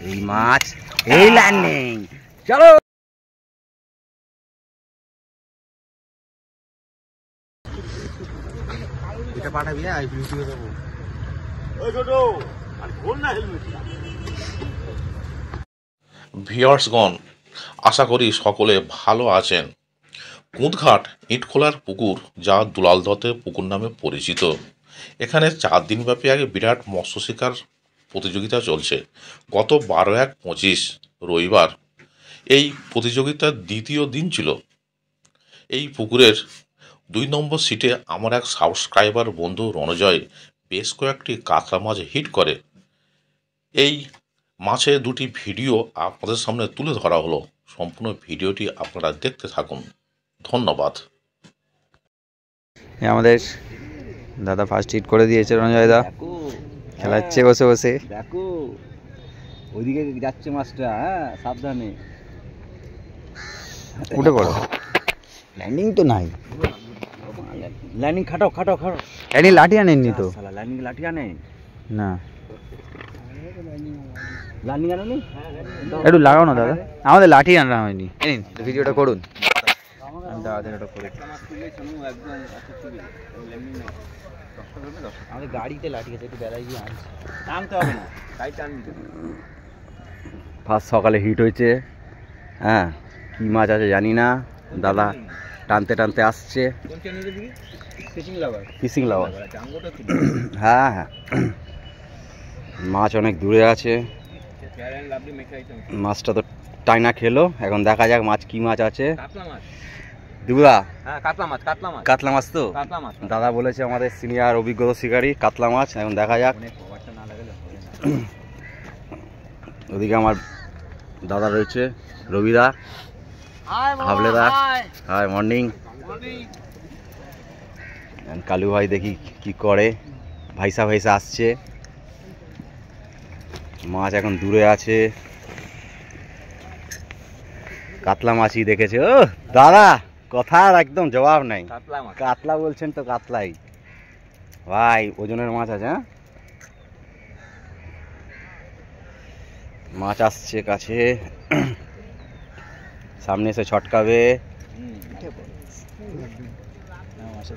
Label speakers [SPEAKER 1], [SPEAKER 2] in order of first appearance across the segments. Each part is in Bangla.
[SPEAKER 1] এই মাছ, এই লার্নিং। চলো এটা পাঠাবি না, ভিডিও দেবো। ওই ছোট আর খোল না হেলমেটটা।
[SPEAKER 2] ভিউয়ার্সগণ, আশা করি সকলে ভালো আছেন। কুঁদঘাট ইটখোলার পুকুর, যা দুলাল দত্তের পুকুর নামে পরিচিত, এখানে 4 দিনব্যাপী আগে বিরাট মৎস্য শিকার প্রতিযোগিতা চলছে। গত 12/1/25 রবিবার এই প্রতিযোগিতার দ্বিতীয় দিন ছিল। এই পুকুরের 2 নম্বর সিটে আমার এক সাবস্ক্রাইবার বন্ধু রণজয় বেশ কয়েকটি কাতলা মাছ হিট করে। এই মাছের 2টি ভিডিও আপনাদের সামনে তুলে ধরা হলো। সম্পূর্ণ ভিডিওটি আপনারা দেখতে থাকুন। ধন্যবাদ।
[SPEAKER 1] আমাদের দাদা ফার্স্ট হিট করে দিয়েছে রঞ্জয় দা, খেলাচ্ছে বসে বসে।
[SPEAKER 3] দেখো ওইদিকে যাচ্ছে মাছটা, হ্যাঁ সাবধানে
[SPEAKER 1] উঠে পড়ো। ল্যান্ডিং তো নাই,
[SPEAKER 3] লাইনিং খাটাও খাটাও খাটাও।
[SPEAKER 1] এনি লাঠি আনেননি তো?
[SPEAKER 3] লাইনিং লাঠি আনে
[SPEAKER 1] না,
[SPEAKER 3] লাইনিং আনো নি?
[SPEAKER 1] একটু লাগাও না দাদা, আমাদের লাঠি আনা হয়নি। নিন ভিডিওটা করুন। আমাদের গাড়িতে লাঠি আছে, একটু বেলায় গিয়ে আনছি,
[SPEAKER 3] টানতে হবে না, গাড়িটা আনবি। ফার্স্ট সকালে হিট হয়েছে, হ্যাঁ কি মাছ আছে জানি না, দাদা টানতে টানতে আসছে। ফিশিং লাভার, হ্যাঁ হ্যাঁ মাছ অনেক দূরে আছে। মাছটা তো টাইনা খেলো, এখন দেখা যাক মাছ কি মাছ আছে। দিবুদা, কাতলা মাছ তো দাদা বলেছে, আমাদের সিনিয়র অভিজ্ঞতা শিকারী, কাতলা মাছ। এখন দেখা যাক। ওদিকে আমার দাদা রয়েছে, রবিদা, হাবলেদা, হাই মর্নিং। কালু ভাই দেখি কি করে, ভাইসা ভাইসা আসছে। মাছ এখন দূরে আছে, কাতলা মাছই দেখেছে। ও দাদা, কথার একদম জবাব নাই। কাতলা বলছেন তো কাতলাই ভাই, ওজনের মাছ আছে। হ্যাঁ মাছ আসছে কাছে, সামনে এসে ছটকাবে,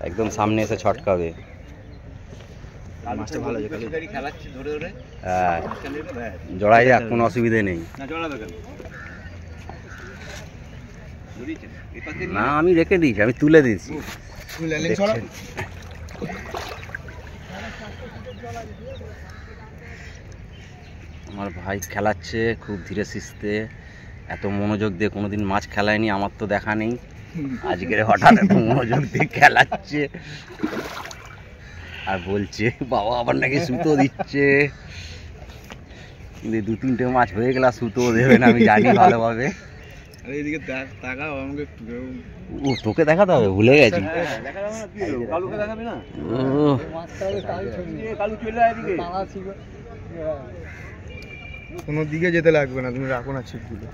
[SPEAKER 3] একদম সামনে এসে ছটকাবে। হ্যাঁ জড়াই যাক, কোনো অসুবিধে নেই। না আমি রেখে দিয়েছি, আমি তুলে দিয়েছি। আমার ভাই খেলাচ্ছে খুব ধীরে সুস্থে, এত মনোযোগ দিয়ে কোনোদিন মাছ খেলায়নি, আমার তো দেখা নেই। আজকের হঠাৎ এত মনোযোগ দিয়ে খেলাচ্ছে, আর বলছে বাবা আবার নাকি সুতো দিচ্ছে। কিন্তু 2-3টে মাছ হয়ে গেলে সুতো দেবে না, আমি জানি ভালোভাবে। ও তোকে দেখাতে হবে, ভুলে গেছি।
[SPEAKER 4] কোনো দিকে যেতে লাগবে না, তুমি রাখো না ছিপগুলো।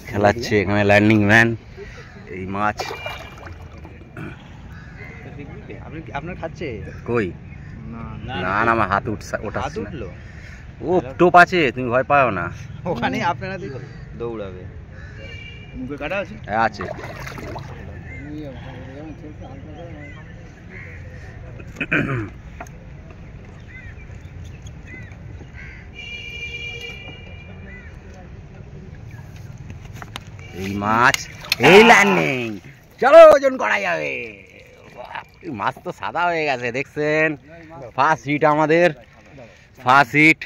[SPEAKER 3] খেলাচ্ছে এখানে ল্যান্ডিং ম্যান। এই মাছ
[SPEAKER 1] আপনার খাচ্ছে
[SPEAKER 3] কই? না না, আমার হাত ওঠাচ্ছে না। ও টোপ আছে, তুমি ভয় পাও না।
[SPEAKER 1] ওখানে আপনারা দৌড়াবে।
[SPEAKER 4] মুখে কাটা আছে?
[SPEAKER 3] হ্যাঁ আছে। এই মাছ, এই লার্নিং। চলো ওজন করা যাবে। মাছ তো সাদা হয়ে গেছে দেখছেন। ফার্স্ট হিট আমাদের, ফার্স্ট হিট।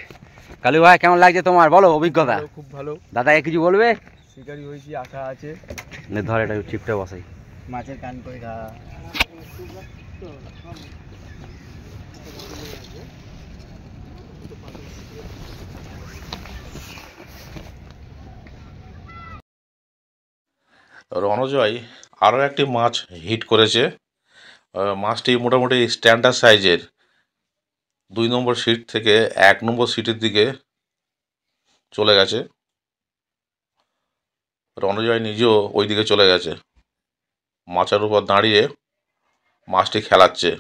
[SPEAKER 3] কালু ভাই কেমন লাগছে তোমার, বলো অভিজ্ঞতা?
[SPEAKER 4] খুব ভালো।
[SPEAKER 3] দাদা কিছু বলবে?
[SPEAKER 4] শিকারি হয়েছি, আশা আছে।
[SPEAKER 3] ধর এটা চিপটা বসাই,
[SPEAKER 1] মাছের কান করে খা।
[SPEAKER 2] রণজয় আরও একটি মাছ হিট করেছে। মাছটি মোটামুটি স্ট্যান্ডার্ড সাইজের। 2 নম্বর সিট থেকে 1 নম্বর সিটের দিকে চলে গেছে। রণজয় নিজেও ওই দিকে চলে গেছে, মাছের উপর দাঁড়িয়ে মাছটি খেলাচ্ছে।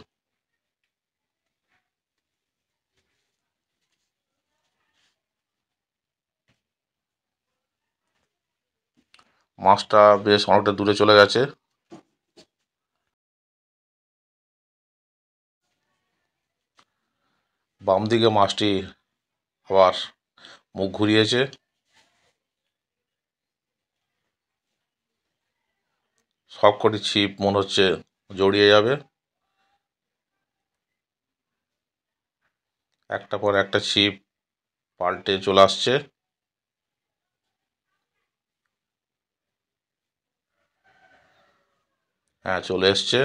[SPEAKER 2] মাছটা বেশ অনেকটা দূরে চলে গেছে। বাম দিকে মাছটি আবার মুখ ঘুরিয়েছে। সবকটি ছিপ মনে হচ্ছে জড়িয়ে যাবে। একটা পর একটা ছিপ পাল্টে চলে আসছে। হ্যাঁ, চলে এসছে।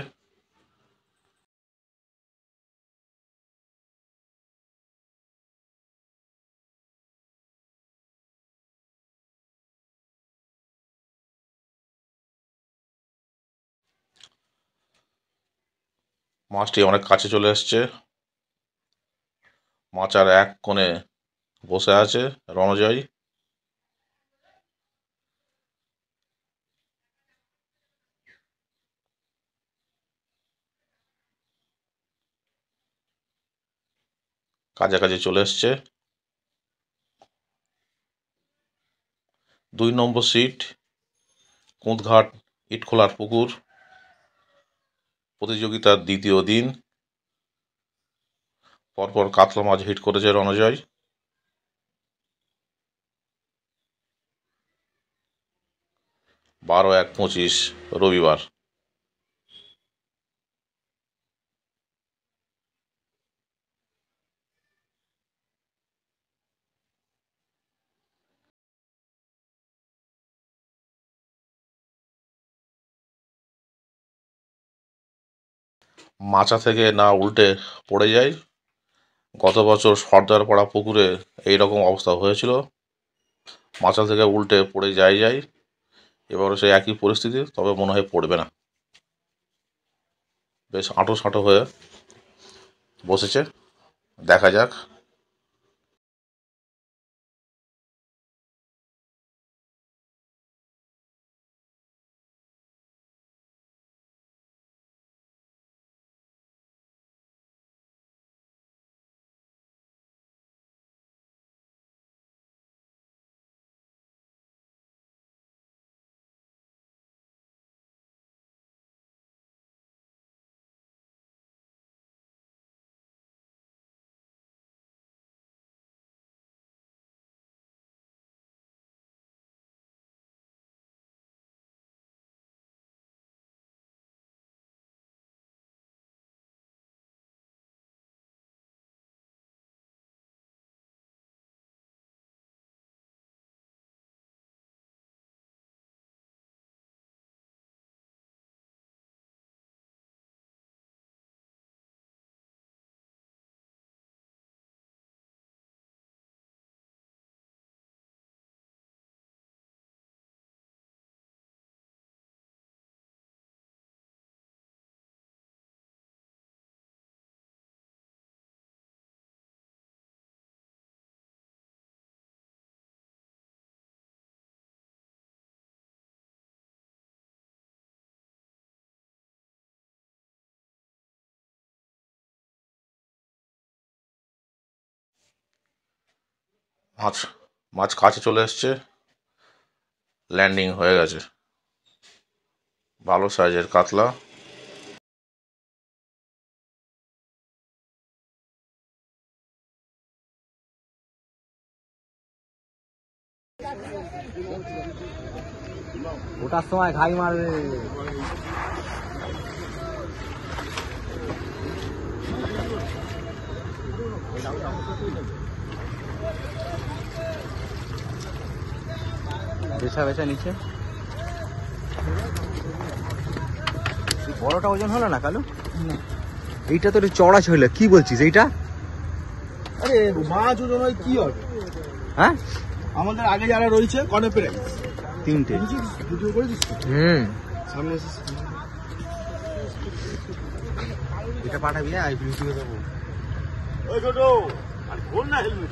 [SPEAKER 2] মাছটি অনেক কাছে চলে এসছে। মাচার এক কোণে বসে আছে রণজয়। কাছাকাছি চলে এসছে। 2 নম্বর সিট, কুঁদঘাট ইটখোলার পুকুর, প্রতিযোগিতার দ্বিতীয় দিন। পরপর কাতলা মাছ হিট করেছে রণজয়। বারো 1/25 রবিবার। মাচা থেকে না উল্টে পড়ে যায়। গত বছর সর্দারপাড়া পুকুরে এইরকম অবস্থা হয়েছিল, মাচা থেকে উল্টে পড়ে যায়। এবারও সেই একই পরিস্থিতি, তবে মনে হয় পড়বে না। বেশ আঁটো সাঁটো হয়ে বসেছে, দেখা যাক। মাছ কাছে চলে এসছে, ল্যান্ডিং হয়ে গেছে। ভালো সাইজের কাতলা।
[SPEAKER 3] ওটার সময় ঘাই মারবে। বেছা বেছা নিচে বড়টা ওজন হলো না কালু? এইটা তো চড়া ছিল, কি বলছিস এইটা?
[SPEAKER 1] আরে মাছ ওজন হয় কি হবে?
[SPEAKER 3] হ্যাঁ,
[SPEAKER 1] আমাদের আগে যারা রয়েছে কনে প্রাইস
[SPEAKER 3] 3টে
[SPEAKER 1] ভিডিও করে দিচ্ছি। সামনে এটা পাঠাবি, ভিডিও দেবো। ওই ছোট আর খোল না হেলমেট।